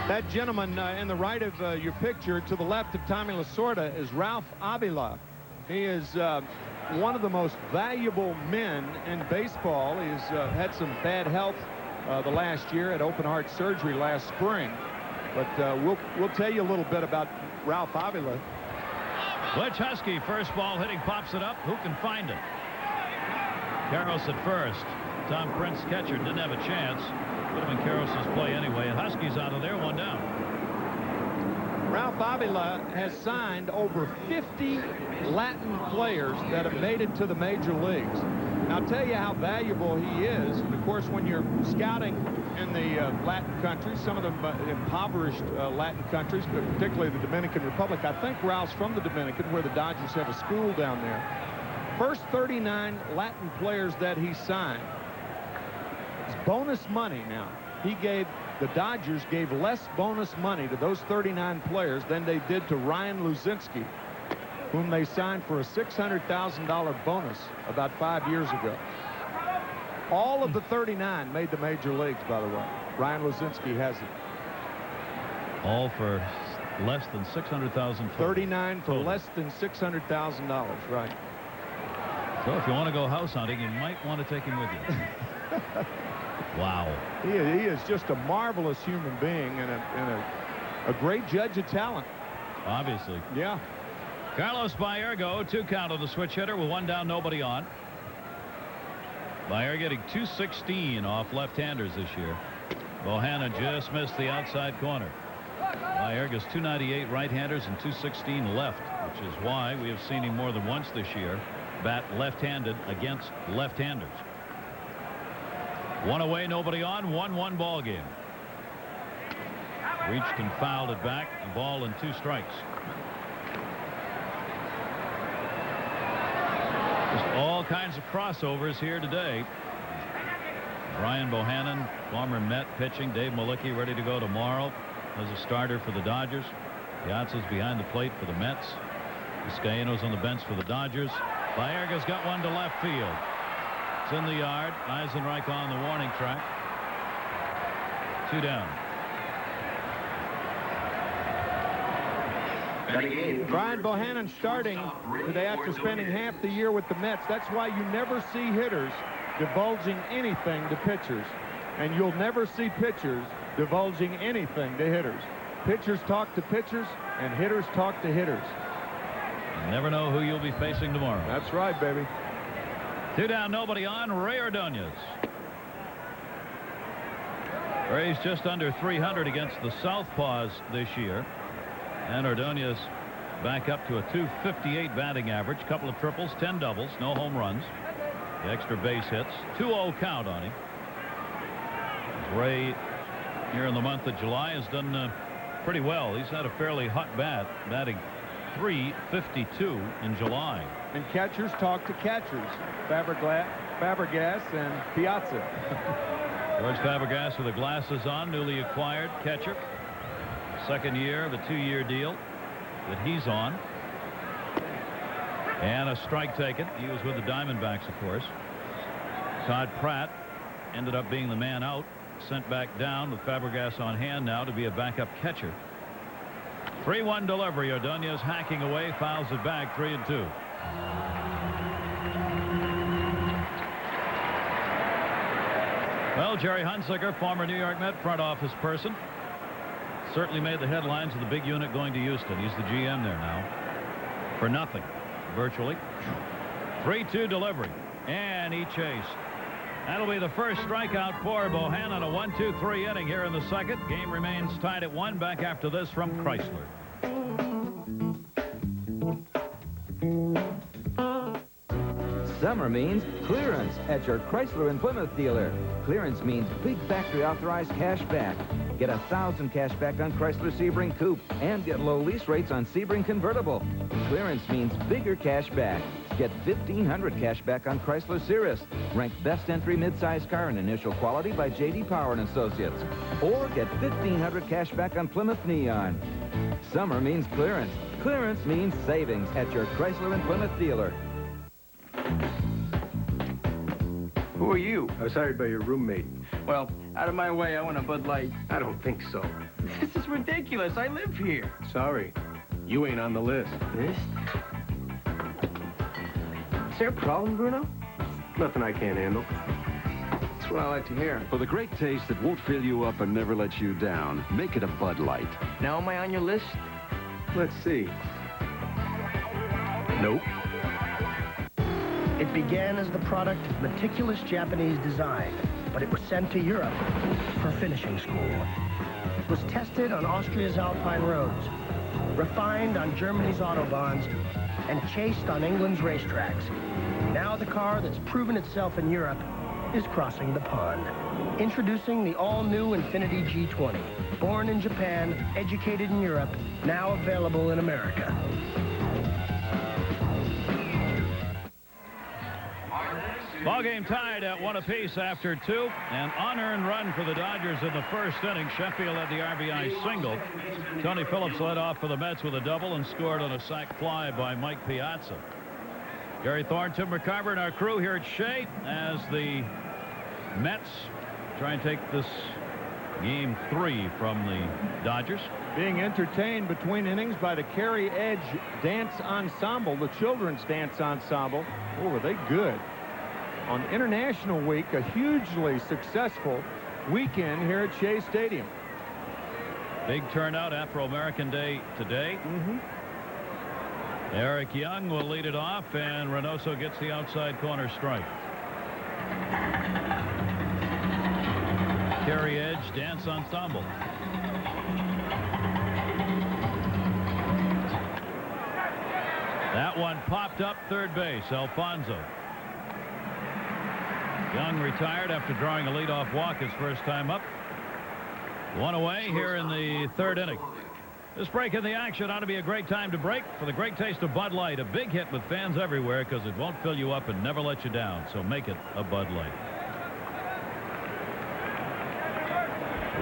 That gentleman in the right of your picture, to the left of Tommy Lasorda, is Ralph Avila. He is one of the most valuable men in baseball. He's had some bad health the last year, had open heart surgery last spring. But we'll tell you a little bit about Ralph Avila. Butch Husky, first ball hitting, pops it up. Who can find it? Karros at first. Tom Prince, catcher, didn't have a chance. Would have been Karros' play anyway. And Husky's out of there, one down. Ralph Avila has signed over 50 Latin players that have made it to the major leagues. And I'll tell you how valuable he is. And of course, when you're scouting in the Latin countries, some of them impoverished Latin countries, but particularly the Dominican Republic. I think Ralph's from the Dominican, where the Dodgers have a school down there. First 39 Latin players that he signed. It's bonus money now. The Dodgers gave less bonus money to those 39 players than they did to Ryan Luzinski, whom they signed for a $600,000 bonus about 5 years ago. All of the 39 made the major leagues, by the way. Ryan Luzinski has it. All for less than $600,000. 39 for less than $600,000, right. So if you want to go house hunting, you might want to take him with you. Wow. He is just a marvelous human being and a great judge of talent. Obviously. Yeah. Carlos Baergo, 2 count of the switch hitter with 1 down, nobody on. Baerga getting 216 off left-handers this year. Bohanon just missed the outside corner. Baerga's 298 right-handers and 216 left, which is why we have seen him more than once this year bat left-handed against left-handers. 1 away, nobody on, 1-1 ball game. Reached and fouled it back, a ball and 2 strikes. Just all kinds of crossovers here today. Brian Bohanon, former Met, pitching. Dave Malicki ready to go tomorrow as a starter for the Dodgers. Piazza's behind the plate for the Mets. Vizcaíno's on the bench for the Dodgers. Baerga's got 1 to left field. It's in the yard. Eisenreich on the warning track. 2 down. Brian Bohanon starting today after spending half the year with the Mets. That's why you never see hitters divulging anything to pitchers. And you'll never see pitchers divulging anything to hitters. Pitchers talk to pitchers, and hitters talk to hitters. You never know who you'll be facing tomorrow. That's right, baby. 2 down, nobody on. Ray Ordonez. Ray's just under 300 against the Southpaws this year. And Ordonez back up to a .258 batting average. Couple of triples, 10 doubles, no home runs. The extra base hits. 2-0 count on him. Ray, here in the month of July, has done pretty well. He's had a fairly hot batting 352 in July. And catchers talk to catchers. Fabregas and Piazza. George Fabregas with the glasses on, newly acquired catcher. Second year of a 2-year deal that he's on. And a strike taken. He was with the Diamondbacks, of course. Todd Pratt ended up being the man out, sent back down with Fabregas on hand now to be a backup catcher. 3-1 delivery. Ordonez hacking away, fouls it back, 3-2. Well, Jerry Hunsaker, former New York Met front office person, certainly made the headlines of the big unit going to Houston. He's the GM there now for nothing, virtually. 3-2 delivery, and he chased. That'll be the first strikeout for Bohanon. A 1-2-3 inning here in the second. Game remains tied at 1. Back after this from Chrysler. Summer means clearance at your Chrysler and Plymouth dealer. Clearance means big factory authorized cash back. Get 1,000 cash back on Chrysler Sebring Coupe and get low lease rates on Sebring Convertible. Clearance means bigger cash back. Get 1,500 cash back on Chrysler Cirrus, ranked best entry midsize car in initial quality by J.D. Power and Associates. Or get 1,500 cash back on Plymouth Neon. Summer means clearance. Clearance means savings at your Chrysler and Plymouth dealer. Who are you? I was hired by your roommate. Well, out of my way, I want a Bud Light. I don't think so. This is ridiculous. I live here. Sorry. You ain't on the list. List? Is there a problem, Bruno? Nothing I can't handle. That's what I like to hear. For the great taste that won't fill you up and never let you down, make it a Bud Light. Now am I on your list? Let's see. Nope. It began as the product of meticulous Japanese design, but it was sent to Europe for finishing school. It was tested on Austria's Alpine roads, refined on Germany's autobahns, and chased on England's racetracks. Now the car that's proven itself in Europe is crossing the pond. Introducing the all-new Infiniti G20. Born in Japan, educated in Europe, now available in America. Ball game tied at 1 apiece after 2. An unearned run for the Dodgers in the first inning. Sheffield had the RBI single. Tony Phillips led off for the Mets with a double and scored on a sac fly by Mike Piazza. Gary Thorne, Tim McCarver, and our crew here at Shea as the Mets try and take this game 3 from the Dodgers. Being entertained between innings by the Carey Edge Dance Ensemble, the children's dance ensemble. Oh, were they good. On International Week, a hugely successful weekend here at Shea Stadium. Big turnout, Afro-American Day today. Eric Young will lead it off, and Reynoso gets the outside corner strike. Carey Edge Dance Ensemble. That one popped up third base. Alfonso. Young retired after drawing a leadoff walk his first time up. 1 away here in the third inning. This break in the action ought to be a great time to break for the great taste of Bud Light. A big hit with fans everywhere because it won't fill you up and never let you down. So make it a Bud Light.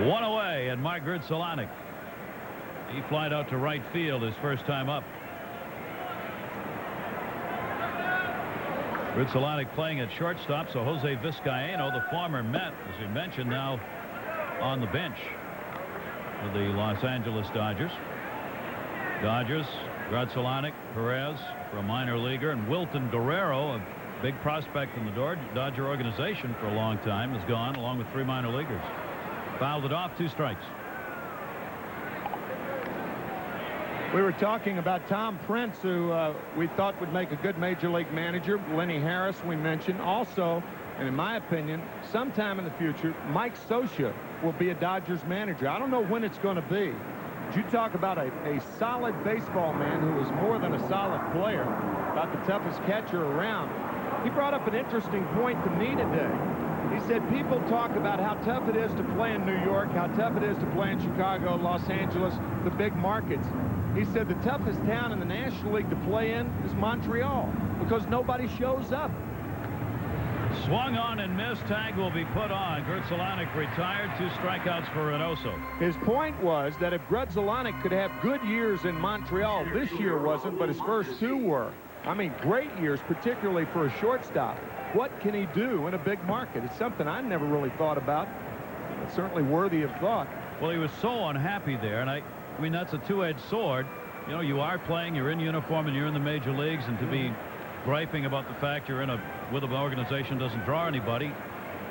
1 away, and Mark Grudsolanic. He flied out to right field his first time up. Grudsolanic playing at shortstop, so Jose Vizcaíno, the former Met, as we mentioned, now on the bench for the Los Angeles Dodgers. Dodgers, Grudsolanic, Perez for a minor leaguer, and Wilton Guerrero, a big prospect in the Dodger organization for a long time, is gone along with 3 minor leaguers. Fouled it off, 2 strikes. We were talking about Tom Prince, who we thought would make a good major league manager. Lenny Harris, we mentioned. Also, and in my opinion, sometime in the future, Mike Scioscia will be a Dodgers manager. I don't know when it's going to be. But you talk about a solid baseball man who is more than a solid player, about the toughest catcher around. He brought up an interesting point to me today. He said people talk about how tough it is to play in New York, how tough it is to play in Chicago, Los Angeles, the big markets. He said the toughest town in the National League to play in is Montreal because nobody shows up. Swung on and missed. Tag will be put on. Grudzielanek retired. 2 strikeouts for Reynoso. His point was that if Grudzielanek could have good years in Montreal, this year wasn't, but his first 2 were. I mean, great years, particularly for a shortstop. What can he do in a big market? It's something I never really thought about. It's certainly worthy of thought. Well, he was so unhappy there, and I mean, that's a two-edged sword. You know, you are playing, you're in uniform, and you're in the major leagues, and to be griping about the fact you're with an organization doesn't draw anybody,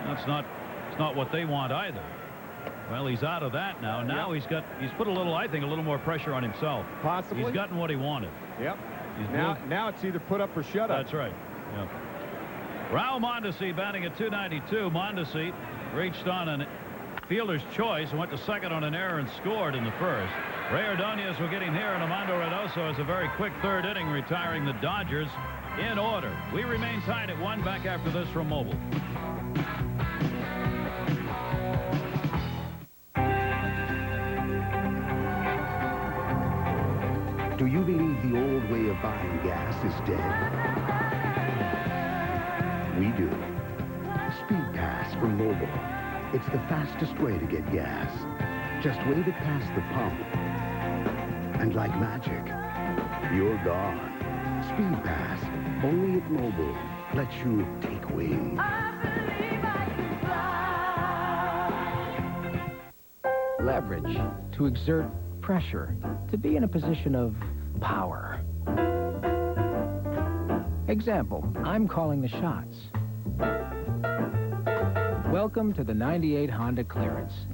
it's not what they want either. Well, he's out of that now. Now he's put a little, I think, a little more pressure on himself. Possibly. He's gotten what he wanted. Yep. Now it's either put up or shut up. That's right. Yep. Raul Mondesi batting at 292. Mondesi reached on a fielder's choice and went to second on an error and scored in the first. Ray Ordonez will get him here, and Armando Reynoso has a very quick 3rd inning, retiring the Dodgers in order. We remain tied at 1. Back after this from Mobile. Do you believe the old way of buying gas is dead? We do. Speed Pass from Mobile. It's the fastest way to get gas. Just wave it past the pump. And like magic, you're gone. Speed Pass, only at Mobile, lets you take wing. Leverage, to exert pressure, to be in a position of power. Example, I'm calling the shots. Welcome to the 98 Honda Clearance.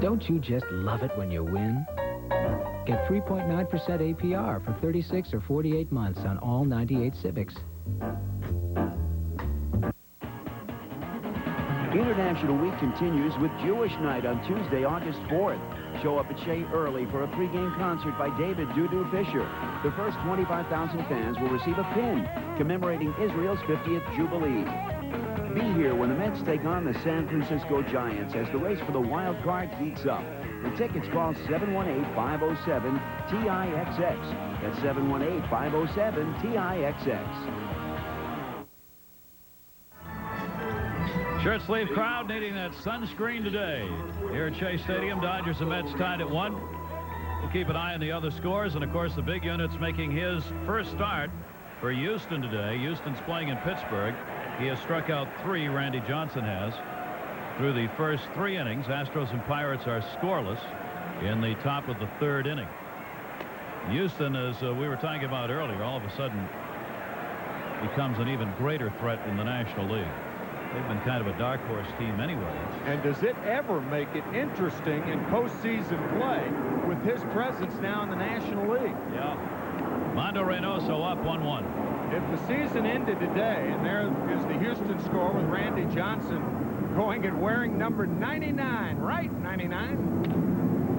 Don't you just love it when you win? Get 3.9% APR for 36 or 48 months on all 98 Civics. International Week continues with Jewish Night on Tuesday, August 4th. Show up at Shea early for a pregame concert by David Dudu Fisher. The first 25,000 fans will receive a pin commemorating Israel's 50th Jubilee. Be here when the Mets take on the San Francisco Giants as the race for the wild card heats up. For tickets, call 718-507-TIXX. That's 718-507-TIXX. Shirt sleeve crowd needing that sunscreen today. Here at Shea Stadium, Dodgers and Mets tied at 1. We'll keep an eye on the other scores, and of course the big unit's making his first start for Houston today. Houston's playing in Pittsburgh. He has struck out 3, Randy Johnson has. Through the first 3 innings, Astros and Pirates are scoreless in the top of the 3rd inning. Houston, as we were talking about earlier, all of a sudden becomes an even greater threat in the National League. They've been kind of a dark horse team anyway. And does it ever make it interesting in postseason play with his presence now in the National League? Yeah. Mondo Reynoso up 1-1. If the season ended today, and there is the Houston score with Randy Johnson going and wearing number 99, right? 99.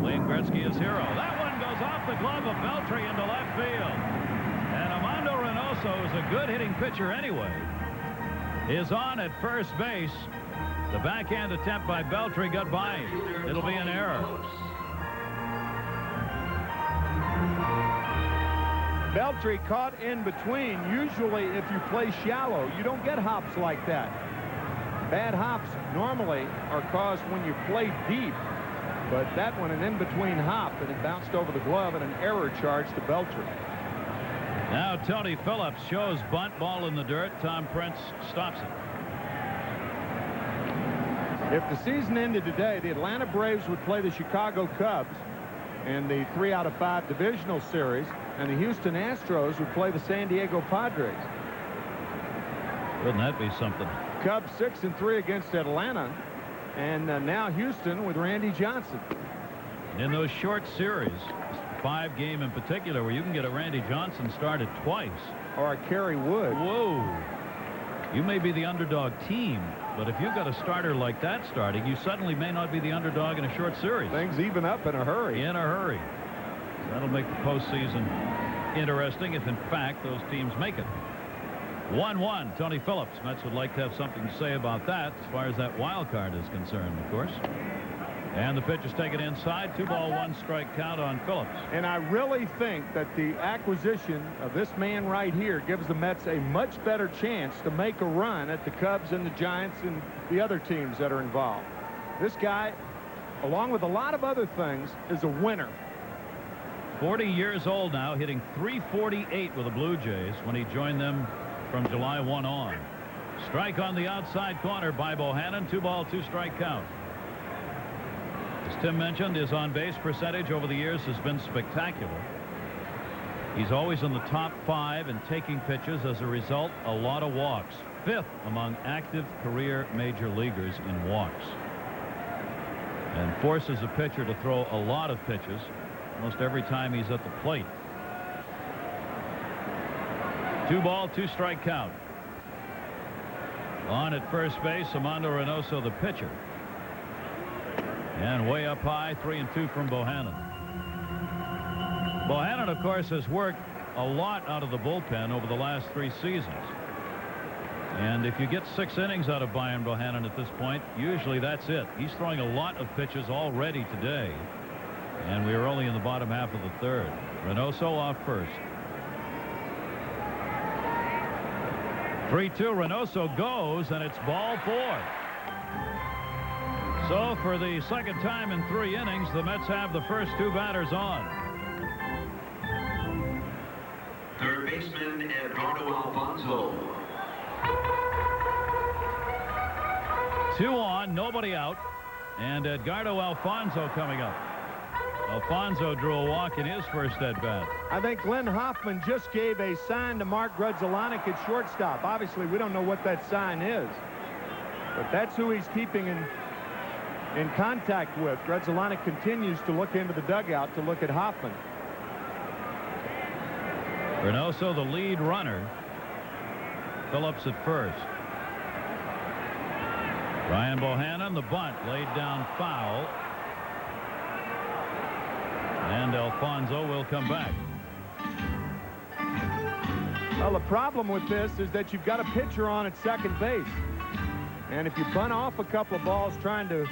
Wayne Gretzky is hero. That one goes off the glove of Beltry into left field. And Armando Reynoso is a good hitting pitcher anyway. Is on at first base. The backhand attempt by Beltry got by him. It'll be an error. Beltry caught in between. Usually if you play shallow, you don't get hops like that. Bad hops normally are caused when you play deep. But that one, an in-between hop, and it bounced over the glove, and an error charge to Beltry. Now Tony Phillips shows bunt, ball in the dirt. Tom Prince stops it. If the season ended today, the Atlanta Braves would play the Chicago Cubs in the 3 out of 5 divisional series, and the Houston Astros would play the San Diego Padres. Wouldn't that be something? Cubs 6-3 against Atlanta, and now Houston with Randy Johnson. In those short series, 5-game in particular, where you can get a Randy Johnson started twice. Or a Kerry Wood. Whoa. You may be the underdog team, but if you've got a starter like that starting, you suddenly may not be the underdog in a short series. Things even up in a hurry. In a hurry. That'll make the postseason interesting if, in fact, those teams make it. 1-1, Tony Phillips. Mets would like to have something to say about that as far as that wild card is concerned, of course. And the pitch is taken inside. 2-ball, 1-strike count on Phillips. And I really think that the acquisition of this man right here gives the Mets a much better chance to make a run at the Cubs and the Giants and the other teams that are involved. This guy, along with a lot of other things, is a winner. 40 years old now, hitting .348 with the Blue Jays when he joined them from July 1 on. Strike on the outside corner by Bohanon. 2-ball, 2-strike count. As Tim mentioned, his on-base percentage over the years has been spectacular. He's always in the top 5 in taking pitches. As a result, a lot of walks. 5th among active career major leaguers in walks. And forces a pitcher to throw a lot of pitches almost every time he's at the plate. 2-ball, 2-strike count. On at first base, Armando Reynoso, the pitcher. And way up high, 3-2 from Bohanon. Bohanon, of course, has worked a lot out of the bullpen over the last 3 seasons. And if you get 6 innings out of Brian Bohanon at this point, usually that's it. He's throwing a lot of pitches already today. And we are only in the bottom half of the 3rd. Reynoso off first. 3-2. Reynoso goes, and it's ball 4. So for the second time in 3 innings, the Mets have the first 2 batters on. Third baseman Eduardo Alfonso. 2 on, nobody out, and Edgardo Alfonso coming up. Alfonso drew a walk in his first at bat. I think Glenn Hoffman just gave a sign to Mark Grudzielanek at shortstop. Obviously, we don't know what that sign is, but that's who he's keeping in contact with. Grudzielanek continues to look into the dugout to look at Hoffman. Reynoso, the lead runner. Phillips at first. Brian Bohanon, the bunt, laid down foul. And Alfonso will come back. Well, the problem with this is that you've got a pitcher on at second base. And if you bunt off a couple of balls trying to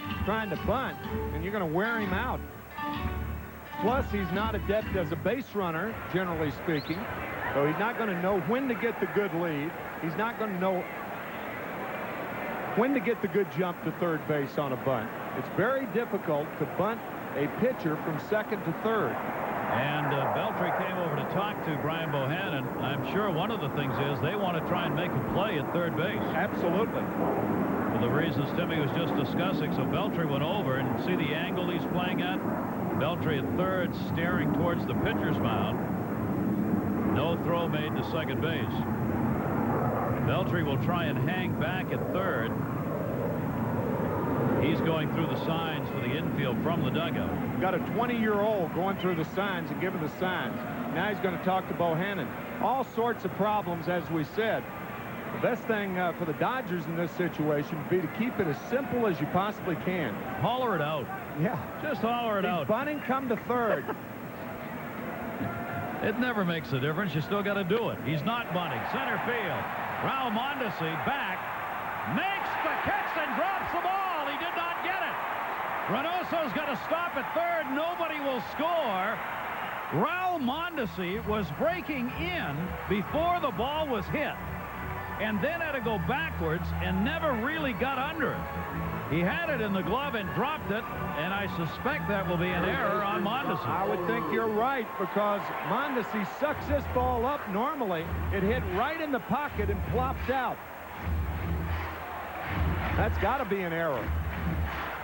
bunt, then you're going to wear him out. Plus, he's not adept as a base runner, generally speaking. So he's not going to know when to get the good lead. He's not going to know when to get the good jump to third base on a bunt. It's very difficult to bunt a pitcher from second to third. And Beltry came over to talk to Brian Bohanon. I'm sure one of the things is they want to try and make a play at third base. Absolutely. For the reasons Timmy was just discussing. So Beltry went over and see the angle he's playing at. Beltry at third, staring towards the pitcher's mound. No throw made to second base. Beltry will try and hang back at third. He's going through the signs for the infield from the dugout. Got a 20-year-old going through the signs and giving the signs. Now he's going to talk to Bohanon. All sorts of problems, as we said. The best thing for the Dodgers in this situation would be to keep it as simple as you possibly can. Holler it out. Yeah. Just holler it out. Bunting, come to third. It never makes a difference. You still got to do it. He's not bunting. Center field. Raul Mondesi back. Makes the catch and drops the ball. He did not get it. Reynoso's got to stop at third. Nobody will score. Raul Mondesi was breaking in before the ball was hit, and then had to go backwards and never really got under it. He had it in the glove and dropped it, and I suspect that will be an error on Mondesi. I would think you're right, because Mondesi sucks this ball up normally. It hit right in the pocket and plopped out. That's got to be an error.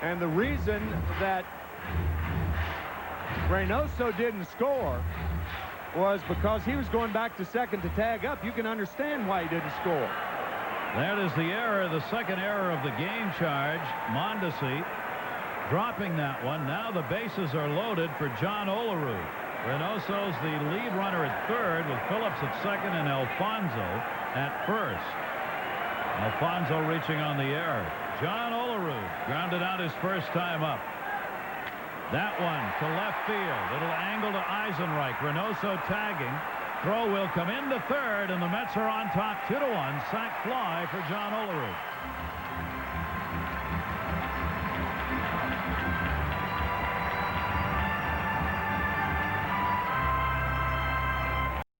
And the reason that Reynoso didn't score was because he was going back to second to tag up. You can understand why he didn't score. That is the error, the second error of the game charge. Mondesi dropping that one. Now the bases are loaded for John Olerud. Reynoso's the lead runner at third, with Phillips at second and Alfonso at first. Alfonso reaching on the error. John Olerud grounded out his first time up. That one to left field. Little angle to Eisenreich. Reynoso tagging. Throw will come into third, and the Mets are on top 2-1. Sac fly for John Olerud.